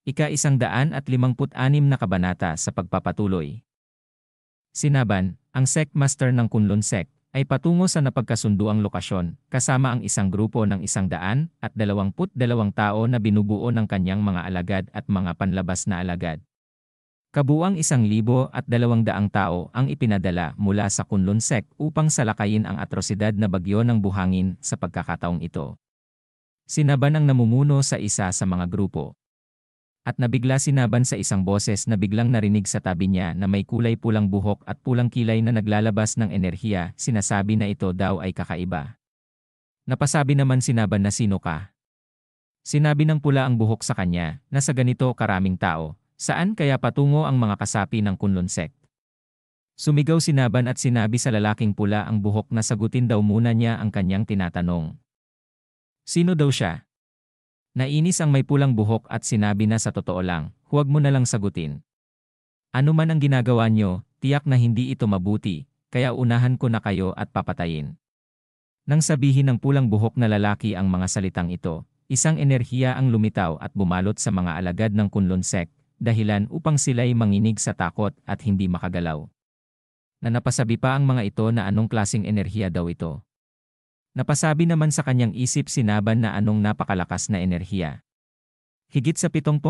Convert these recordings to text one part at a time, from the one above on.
Ika-156 na kabanata sa pagpapatuloy. Sinaban, ang sect master ng Kunlun Sect ay patungo sa napagkasunduang lokasyon kasama ang isang grupo ng 122 tao na binubuo ng kanyang mga alagad at mga panlabas na alagad. Kabuuang 1,200 tao ang ipinadala mula sa Kunlun Sect upang salakayin ang atrosidad na bagyo ng buhangin sa pagkakataong ito. Sinaban ang namumuno sa isa sa mga grupo. At nabigla Sinaban sa isang boses na biglang narinig sa tabi niya na may kulay pulang buhok at pulang kilay na naglalabas ng enerhiya. Sinasabi na ito daw ay kakaiba. Napasabi naman Sinaban na sino ka? Sinabi ng pula ang buhok sa kanya na sa ganito karaming tao, saan kaya patungo ang mga kasapi ng Kunlun Sect? Sumigaw Sinaban at sinabi sa lalaking pula ang buhok na sagutin daw muna niya ang kanyang tinatanong. Sino daw siya? Nainis ang may pulang buhok at sinabi na sa totoo lang, huwag mo na lang sagutin. Ano man ang ginagawa nyo, tiyak na hindi ito mabuti, kaya unahan ko na kayo at papatayin. Nang sabihin ng pulang buhok na lalaki ang mga salitang ito, isang enerhiya ang lumitaw at bumalot sa mga alagad ng Kunlun Sect, dahilan upang sila'y manginig sa takot at hindi makagalaw. Napasabi pa ang mga ito na anong klaseng enerhiya daw ito. Napasabi naman sa kanyang isip Sinaban na anong napakalakas na enerhiya. Higit sa 70%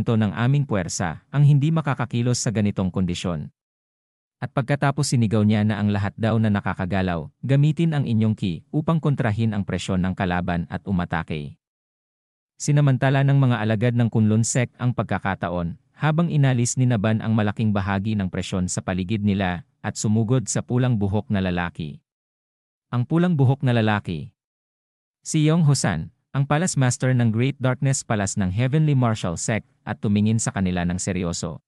ng aming puwersa ang hindi makakakilos sa ganitong kondisyon. At pagkatapos sinigaw niya na ang lahat daw na nakakagalaw, gamitin ang inyong ki upang kontrahin ang presyon ng kalaban at umatake. Sinamantala ng mga alagad ng Kunlun Sect ang pagkakataon, habang inalis ni Naban ang malaking bahagi ng presyon sa paligid nila at sumugod sa pulang buhok na lalaki. Ang pulang buhok na lalaki. Si Yong Husan, ang Palace Master ng Great Darkness Palace ng Heavenly Martial Sect at tumingin sa kanila ng seryoso.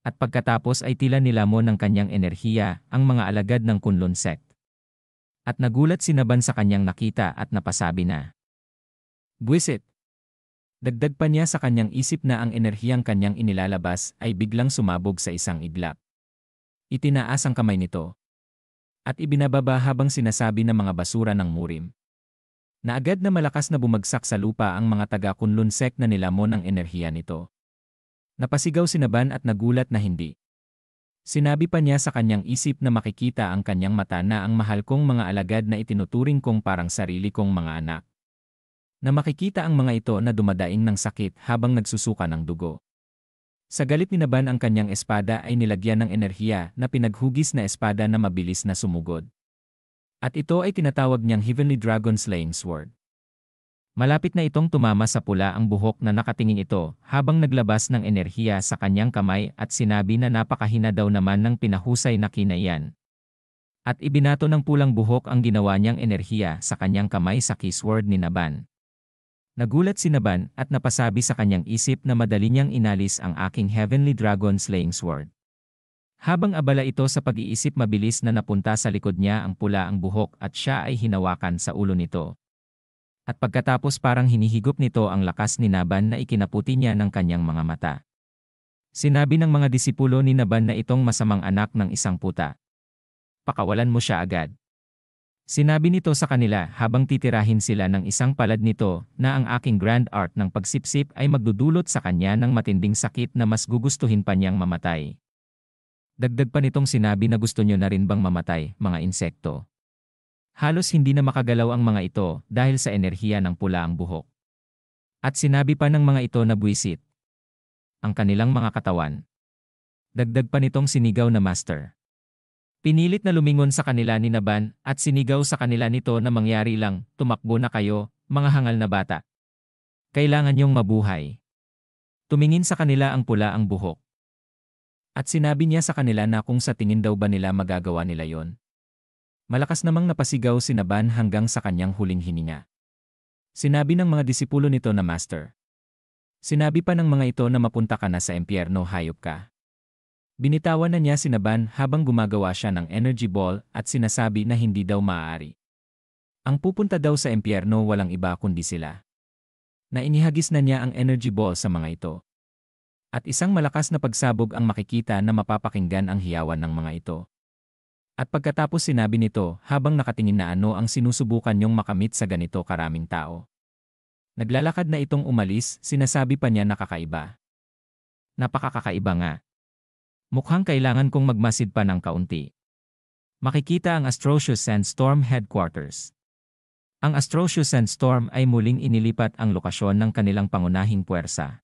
At pagkatapos ay tila nilamon ng kanyang enerhiya ang mga alagad ng Kunlun Sect. At nagulat Sinaban sa kanyang nakita at napasabi na, "Buwisit." Dagdag pa niya sa kanyang isip na ang enerhiyang kanyang inilalabas ay biglang sumabog sa isang iglap. Itinaas ang kamay nito. At ibinababa habang sinasabi ng mga basura ng Murim. Na agad na malakas na bumagsak sa lupa ang mga taga-Kunlun Sect na nilamon ang enerhiya nito. Napasigaw Sinaban at nagulat na hindi. Sinabi pa niya sa kanyang isip na makikita ang kanyang mata na ang mahal kong mga alagad na itinuturing kong parang sarili kong mga anak. Na makikita ang mga ito na dumadaing ng sakit habang nagsusuka ng dugo. Sa galit ni Naban ang kanyang espada ay nilagyan ng enerhiya na pinaghugis na espada na mabilis na sumugod. At ito ay tinatawag niyang Heavenly Dragon Slaying Sword. Malapit na itong tumama sa pula ang buhok na nakatingin ito habang naglabas ng enerhiya sa kanyang kamay at sinabi na napakahina daw naman ng pinahusay na kinayan. At ibinato ng pulang buhok ang ginawa niyang enerhiya sa kanyang kamay sa keysword ni Naban. Nagulat si Naban at napasabi sa kanyang isip na madali niyang inalis ang aking Heavenly Dragon Slaying Sword. Habang abala ito sa pag-iisip mabilis na napunta sa likod niya ang pula ang buhok at siya ay hinawakan sa ulo nito. At pagkatapos parang hinihigop nito ang lakas ni Naban na ikinaputi niya ng kanyang mga mata. Sinabi ng mga disipulo ni Naban na itong masamang anak ng isang puta. Pakawalan mo siya agad. Sinabi nito sa kanila habang titirahin sila ng isang palad nito na ang aking grand art ng pagsipsip ay magdudulot sa kanya ng matinding sakit na mas gugustuhin pa niyang mamatay. Dagdag pa nitong sinabi na gusto niyo na rin bang mamatay, mga insekto? Halos hindi na makagalaw ang mga ito dahil sa enerhiya ng pula ang buhok. At sinabi pa ng mga ito na buwisit ang kanilang mga katawan. Dagdag pa nitong sinigaw na master. Pinilit na lumingon sa kanila ni Naban at sinigaw sa kanila nito na mangyari lang, tumakbo na kayo, mga hangal na bata. Kailangan niyong mabuhay. Tumingin sa kanila ang pula ang buhok. At sinabi niya sa kanila na kung sa tingin daw ba nila magagawa nila yon. Malakas namang napasigaw si Naban hanggang sa kanyang huling hininga. Sinabi ng mga disipulo nito na master. Sinabi pa ng mga ito na mapunta ka na sa impyerno hayop ka. Binitawan na niya si Naban habang gumagawa siya ng energy ball at sinasabi na hindi daw maaari. Ang pupunta daw sa impyerno walang iba kundi sila. Na inihagis na niya ang energy ball sa mga ito. At isang malakas na pagsabog ang makikita na mapapakinggan ang hiyawan ng mga ito. At pagkatapos sinabi nito habang nakatingin na ano ang sinusubukan niyong makamit sa ganito karaming tao. Naglalakad na itong umalis, sinasabi pa niya na kakaiba. Napakakakaiba nga. Mukhang kailangan kong magmasid pa ng kaunti. Makikita ang Astrocious Sandstorm Headquarters. Ang Astrocious Sandstorm ay muling inilipat ang lokasyon ng kanilang pangunahing puwersa.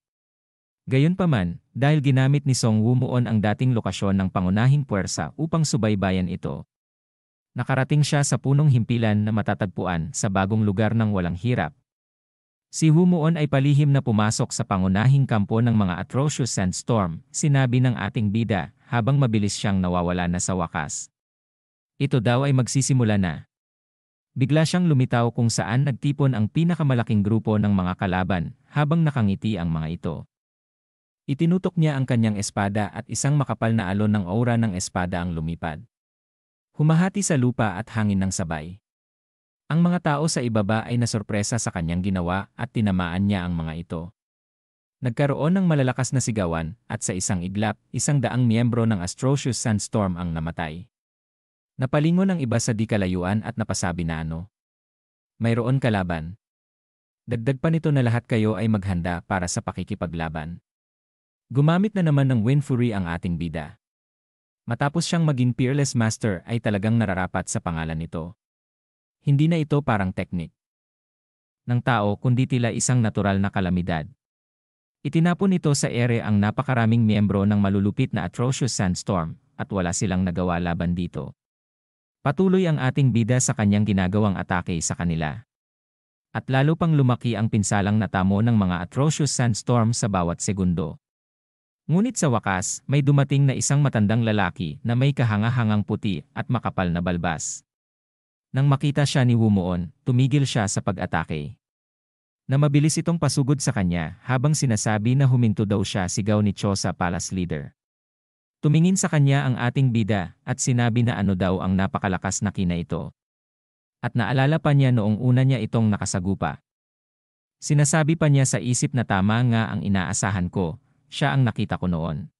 Gayunpaman, dahil ginamit ni Song Woo-moon ang dating lokasyon ng pangunahing puwersa upang subaybayan ito, nakarating siya sa punong himpilan na matatagpuan sa bagong lugar ng walang hirap. Si Woo-moon ay palihim na pumasok sa pangunahing kampo ng mga Atrocious Sandstorm, sinabi ng ating bida, habang mabilis siyang nawawala na sa wakas. Ito daw ay magsisimula na. Bigla siyang lumitaw kung saan nagtipon ang pinakamalaking grupo ng mga kalaban, habang nakangiti ang mga ito. Itinutok niya ang kanyang espada at isang makapal na alon ng aura ng espada ang lumipad. Humahati sa lupa at hangin ng sabay. Ang mga tao sa ibaba ay nasorpresa sa kanyang ginawa at tinamaan niya ang mga ito. Nagkaroon ng malalakas na sigawan at sa isang iglap, 100 miyembro ng Astrocious Sandstorm ang namatay. Napalingon ang iba sa di kalayuan at napasabi na ano. Mayroon kalaban. Dagdag pa nito na lahat kayo ay maghanda para sa pakikipaglaban. Gumamit na naman ng Wind Fury ang ating bida. Matapos siyang maging Peerless Master ay talagang nararapat sa pangalan nito. Hindi na ito parang teknik ng tao kundi tila isang natural na kalamidad. Itinapon nito sa ere ang napakaraming miyembro ng malulupit na Atrocious Sandstorm at wala silang nagawa laban dito. Patuloy ang ating bida sa kanyang ginagawang atake sa kanila. At lalo pang lumaki ang pinsalang natamo ng mga Atrocious Sandstorm sa bawat segundo. Ngunit sa wakas, may dumating na isang matandang lalaki na may kahanga-hangang puti at makapal na balbas. Nang makita siya ni Woo-moon, tumigil siya sa pag-atake. Na mabilis itong pasugod sa kanya habang sinasabi na huminto daw siya, sigaw ni Chosa Palace Leader. Tumingin sa kanya ang ating bida at sinabi na ano daw ang napakalakas na kina ito. At naalala pa niya noong una niya itong nakasagupa. Sinasabi pa niya sa isip na tama nga ang inaasahan ko, siya ang nakita ko noon.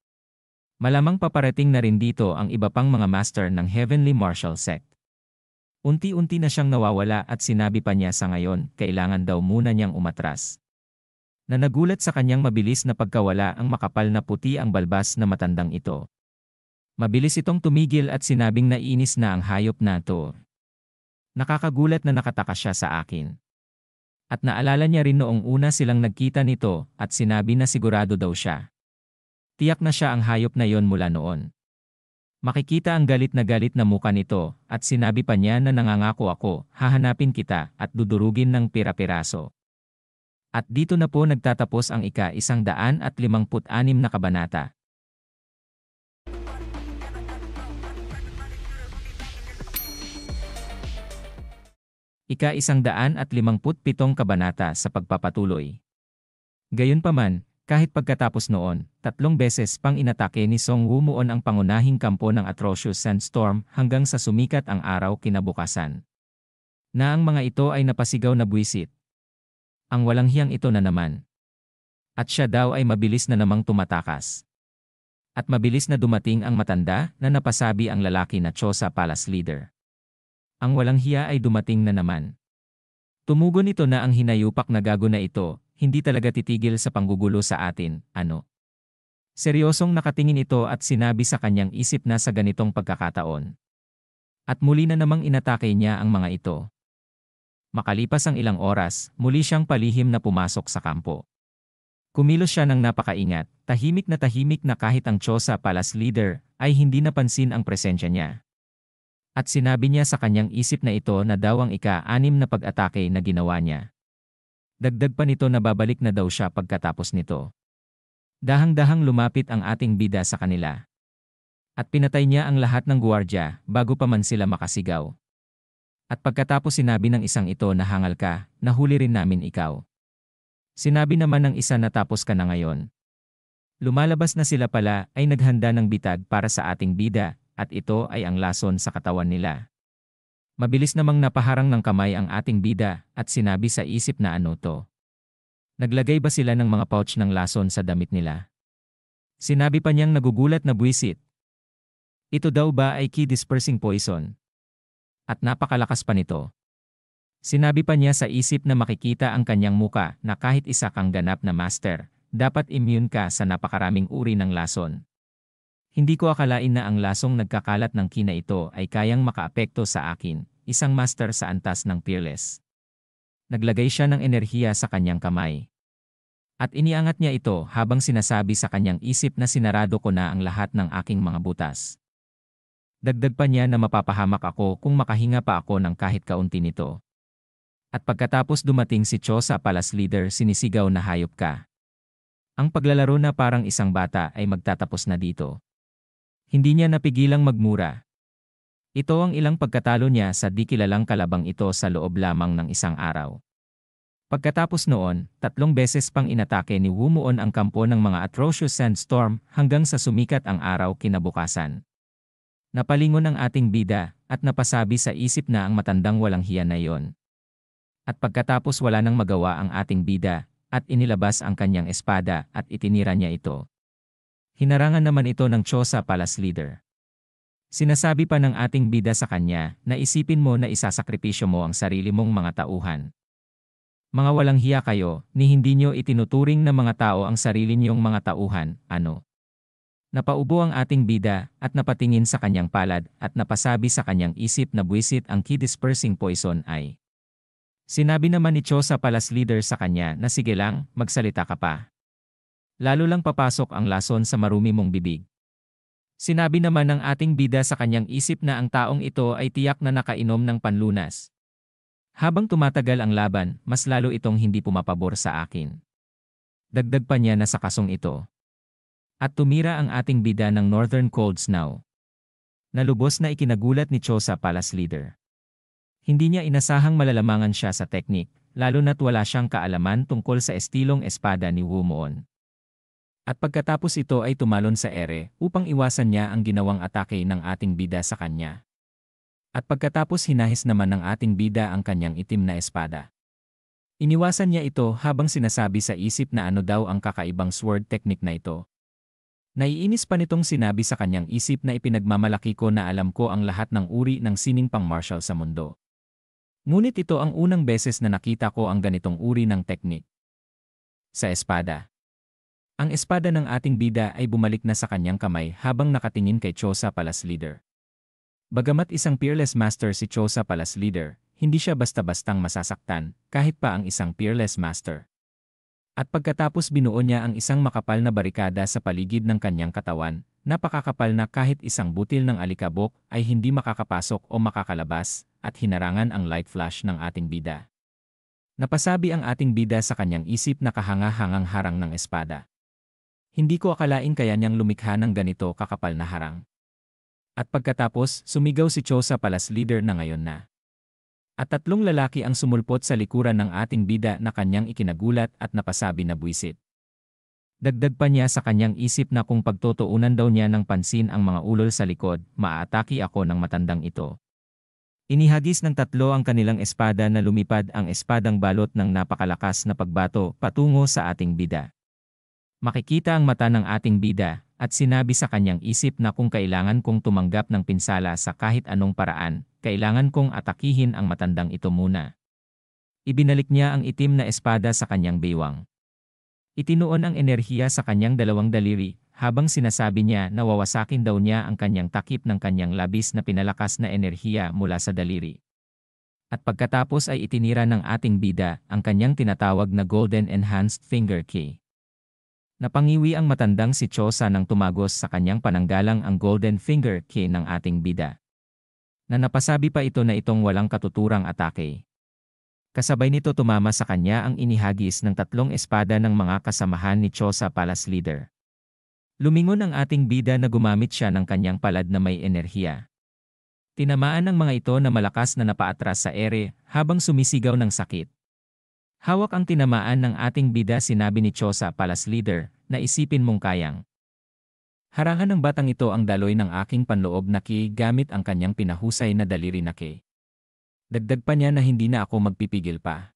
Malamang paparating na rin dito ang iba pang mga master ng Heavenly Martial Sect. Unti-unti na siyang nawawala at sinabi pa niya sa ngayon, kailangan daw muna niyang umatras. Na nagulat sa kanyang mabilis na pagkawala ang makapal na puti ang balbas na matandang ito. Mabilis itong tumigil at sinabing naiinis na ang hayop na to. Nakakagulat na nakataka siya sa akin. At naalala niya rin noong una silang nagkita nito at sinabi na sigurado daw siya. Tiyak na siya ang hayop na yon mula noon. Makikita ang galit na muka nito at sinabi pa niya na nangangako ako, hahanapin kita at dudurugin ng pira-piraso. At dito na po nagtatapos ang ika-156 na kabanata. Ika-157 kabanata sa pagpapatuloy. Gayunpaman, kahit pagkatapos noon, 3 beses pang inatake ni Song Woo-moon ang pangunahing kampo ng Atrocious Sandstorm hanggang sa sumikat ang araw kinabukasan. Na ang mga ito ay napasigaw na buwisit. Ang walang hiyang ito na naman. At siya daw ay mabilis na namang tumatakas. At mabilis na dumating ang matanda na napasabi ang lalaki na Chosa Palace Leader. Ang walang hiya ay dumating na naman. Tumugon ito na ang hinayupak na gago na ito, hindi talaga titigil sa panggugulo sa atin, ano? Seryosong nakatingin ito at sinabi sa kanyang isip na sa ganitong pagkakataon. At muli na namang inatake niya ang mga ito. Makalipas ang ilang oras, muli siyang palihim na pumasok sa kampo. Kumilos siya ng napakaingat, tahimik na kahit ang Chosa Palace Leader ay hindi napansin ang presensya niya. At sinabi niya sa kanyang isip na ito na daw ang ika-6 na pag-atake na ginawa niya. Dagdag pa nito na babalik na daw siya pagkatapos nito. Dahang-dahang lumapit ang ating bida sa kanila. At pinatay niya ang lahat ng guwardya bago pa man sila makasigaw. At pagkatapos sinabi ng isang ito na hangal ka, nahuli rin namin ikaw. Sinabi naman ng isa na tapos ka na ngayon. Lumalabas na sila pala ay naghanda ng bitag para sa ating bida at ito ay ang lason sa katawan nila. Mabilis namang napaharang ng kamay ang ating bida at sinabi sa isip na ano to. Naglagay ba sila ng mga pouch ng lason sa damit nila? Sinabi pa niyang nagugulat na buwisit. Ito daw ba ay key dispersing poison? At napakalakas pa nito. Sinabi pa niya sa isip na makikita ang kanyang muka na kahit isa kang ganap na master, dapat immune ka sa napakaraming uri ng lason. Hindi ko akalain na ang lasong nagkakalat ng kina ito ay kayang makaapekto sa akin, isang master sa antas ng Peerless. Naglagay siya ng enerhiya sa kanyang kamay. At iniangat niya ito habang sinasabi sa kanyang isip na sinarado ko na ang lahat ng aking mga butas. Dagdag pa niya na mapapahamak ako kung makahinga pa ako ng kahit kaunti nito. At pagkatapos dumating si Cho sa Palace Leader, sinisigaw na hayop ka. Ang paglalaro na parang isang bata ay magtatapos na dito. Hindi niya napigilang magmura. Ito ang ilang pagkatalo niya sa di kilalang kalabang ito sa loob lamang ng isang araw. Pagkatapos noon, 3 beses pang inatake ni Wu Muon ang kampo ng mga Atrocious Sandstorm hanggang sa sumikat ang araw kinabukasan. Napalingon ang ating bida at napasabi sa isip na ang matandang walang hiya na iyon. At pagkatapos wala nang magawa ang ating bida at inilabas ang kanyang espada at itinira niya ito. Hinarangan naman ito ng Cho sa Palace Leader. Sinasabi pa ng ating bida sa kanya na isipin mo na isasakripisyo mo ang sarili mong mga tauhan. Mga walang hiya kayo, ni hindi nyo itinuturing na mga tao ang sarili niyong mga tauhan, ano? Napaubo ang ating bida at napatingin sa kanyang palad at napasabi sa kanyang isip na buwisit ang key-dispersing poison ay. Sinabi naman ni Cho sa Palace Leader sa kanya na sige lang, magsalita ka pa. Lalo lang papasok ang lason sa marumi mong bibig. Sinabi naman ng ating bida sa kanyang isip na ang taong ito ay tiyak na nakainom ng panlunas. Habang tumatagal ang laban, mas lalo itong hindi pumapabor sa akin. Dagdag pa niya na sa kasong ito. At tumira ang ating bida ng Northern Cold Snow. Nalubos na ikinagulat ni Cho sa Palace Leader. Hindi niya inasahang malalamangan siya sa teknik, lalo na't wala siyang kaalaman tungkol sa estilong espada ni Wu Muon. At pagkatapos ito ay tumalon sa ere upang iwasan niya ang ginawang atake ng ating bida sa kanya. At pagkatapos hinahis naman ng ating bida ang kanyang itim na espada. Iniwasan niya ito habang sinasabi sa isip na ano daw ang kakaibang sword technique na ito. Naiinis pa nitong sinabi sa kanyang isip na ipinagmamalaki ko na alam ko ang lahat ng uri ng sining pang-martial sa mundo. Ngunit ito ang unang beses na nakita ko ang ganitong uri ng technique. Sa espada. Ang espada ng ating bida ay bumalik na sa kanyang kamay habang nakatingin kay Cho sa Palace Leader. Bagamat isang Peerless Master si Cho sa Palace Leader, hindi siya basta-bastang masasaktan kahit pa ang isang Peerless Master. At pagkatapos binuo niya ang isang makapal na barikada sa paligid ng kanyang katawan, napakakapal na kahit isang butil ng alikabok ay hindi makakapasok o makakalabas, at hinarangan ang light flash ng ating bida. Napasabi ang ating bida sa kanyang isip na kahanga-hangang harang ng espada. Hindi ko akalain kaya niyang lumikha ng ganito kakapal na harang. At pagkatapos, sumigaw si Cho sa Palace Leader na ngayon na. At 3 lalaki ang sumulpot sa likuran ng ating bida na kanyang ikinagulat at napasabi na buwisit. Dagdag pa niya sa kanyang isip na kung pagtutuunan daw niya ng pansin ang mga ulol sa likod, maaatake ako ng matandang ito. Inihagis ng 3 ang kanilang espada na lumipad ang espadang balot ng napakalakas na pagbato patungo sa ating bida. Makikita ang mata ng ating bida at sinabi sa kanyang isip na kung kailangan kong tumanggap ng pinsala sa kahit anong paraan, kailangan kong atakihin ang matandang ito muna. Ibinalik niya ang itim na espada sa kanyang baywang. Itinuon ang enerhiya sa kanyang 2 daliri habang sinasabi niya na wawasakin daw niya ang kanyang takip ng kanyang labis na pinalakas na enerhiya mula sa daliri. At pagkatapos ay itinira ng ating bida ang kanyang tinatawag na Golden Enhanced Finger Key. Napangiwi ang matandang si Chosa nang tumagos sa kanyang pananggalang ang Golden Finger Key ng ating bida. Na napasabi pa ito na itong walang katuturang atake. Kasabay nito tumama sa kanya ang inihagis ng 3 espada ng mga kasamahan ni Chosa Palace Leader. Lumingon ang ating bida na gumamit siya ng kanyang palad na may enerhiya. Tinamaan ng mga ito na malakas na napaatras sa ere habang sumisigaw ng sakit. Hawak ang tinamaan ng ating bida, sinabi ni Chosa Palace Leader, na isipin mong kayang. Harangan ng batang ito ang daloy ng aking panloob na ki gamit ang kanyang pinahusay na daliri na ki. Dagdag pa niya na hindi na ako magpipigil pa.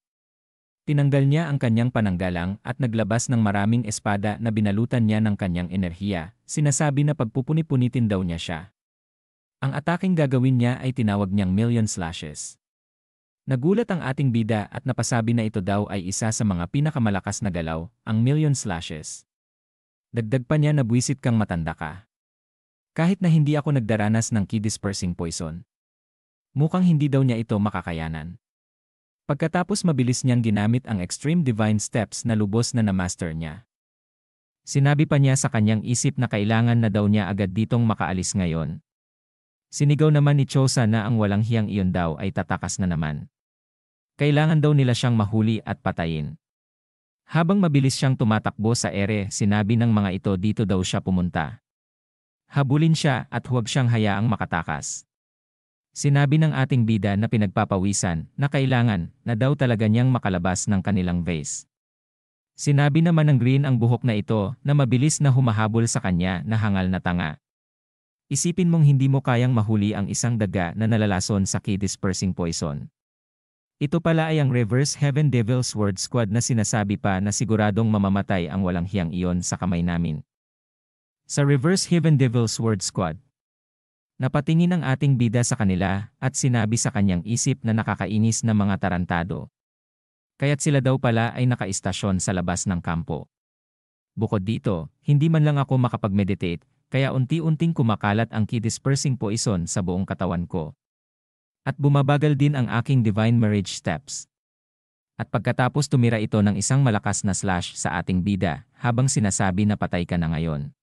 Tinanggal niya ang kanyang pananggalang at naglabas ng maraming espada na binalutan niya ng kanyang enerhiya, sinasabi na pagpupuni-punitin daw niya siya. Ang ataking gagawin niya ay tinawag niyang Million Slashes. Nagulat ang ating bida at napasabi na ito daw ay isa sa mga pinakamalakas na galaw, ang million slashes. Dagdag pa niya na buwisit kang matanda ka. Kahit na hindi ako nagdaranas ng key dispersing poison. Mukhang hindi daw niya ito makakayanan. Pagkatapos mabilis niyang ginamit ang extreme divine steps na lubos na na-master niya. Sinabi pa niya sa kanyang isip na kailangan na daw niya agad ditong makaalis ngayon. Sinigaw naman ni Chosa na ang walang hiyang iyon daw ay tatakas na naman. Kailangan daw nila siyang mahuli at patayin. Habang mabilis siyang tumatakbo sa ere, sinabi ng mga ito dito daw siya pumunta. Habulin siya at huwag siyang hayaang makatakas. Sinabi ng ating bida na pinagpapawisan na kailangan na daw talaga niyang makalabas ng kanilang vase. Sinabi naman ng Green ang buhok na ito na mabilis na humahabol sa kanya na hangal na tanga. Isipin mong hindi mo kayang mahuli ang isang daga na nalalason sa key dispersing poison. Ito pala ay ang Reverse Heaven Devil Sword Squad na sinasabi pa na siguradong mamamatay ang walang hiyang iyon sa kamay namin. Sa Reverse Heaven Devil Sword Squad, napatingin ang ating bida sa kanila at sinabi sa kanyang isip na nakakainis na mga tarantado. Kaya't sila daw pala ay nakaistasyon sa labas ng kampo. Bukod dito, hindi man lang ako makapag-meditate, kaya unti-unting kumakalat ang key dispersing poison sa buong katawan ko. At bumabagal din ang aking divine marriage steps. At pagkatapos tumira ito ng isang malakas na slash sa ating bida, habang sinasabi na patay ka na ngayon.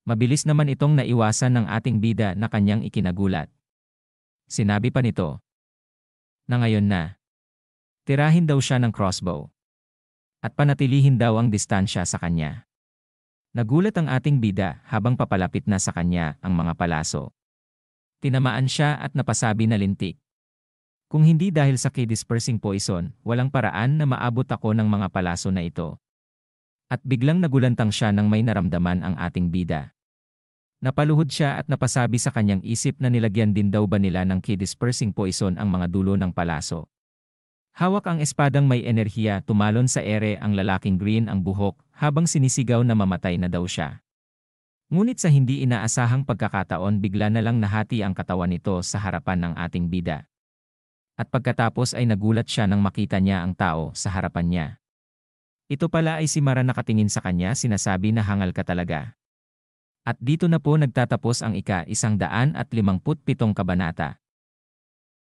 Mabilis naman itong naiwasan ng ating bida na kanyang ikinagulat. Sinabi pa nito na ngayon na tirahin daw siya ng crossbow. At panatilihin daw ang distansya sa kanya. Nagulat ang ating bida habang papalapit na sa kanya ang mga palaso. Tinamaan siya at napasabi na lintik. Kung hindi dahil sa key dispersing poison, walang paraan na maabot ako ng mga palaso na ito. At biglang nagulantang siya nang may naramdaman ang ating bida. Napaluhod siya at napasabi sa kanyang isip na nilagyan din daw ba nila ng key dispersing poison ang mga dulo ng palaso. Hawak ang espadang may enerhiya, tumalon sa ere ang lalaking Green ang buhok habang sinisigaw na mamatay na daw siya. Ngunit sa hindi inaasahang pagkakataon bigla na lang nahati ang katawan nito sa harapan ng ating bida. At pagkatapos ay nagulat siya nang makita niya ang tao sa harapan niya. Ito pala ay si Mara nakatingin sa kanya, sinasabi na hangal ka talaga. At dito na po nagtatapos ang ika-157 kabanata.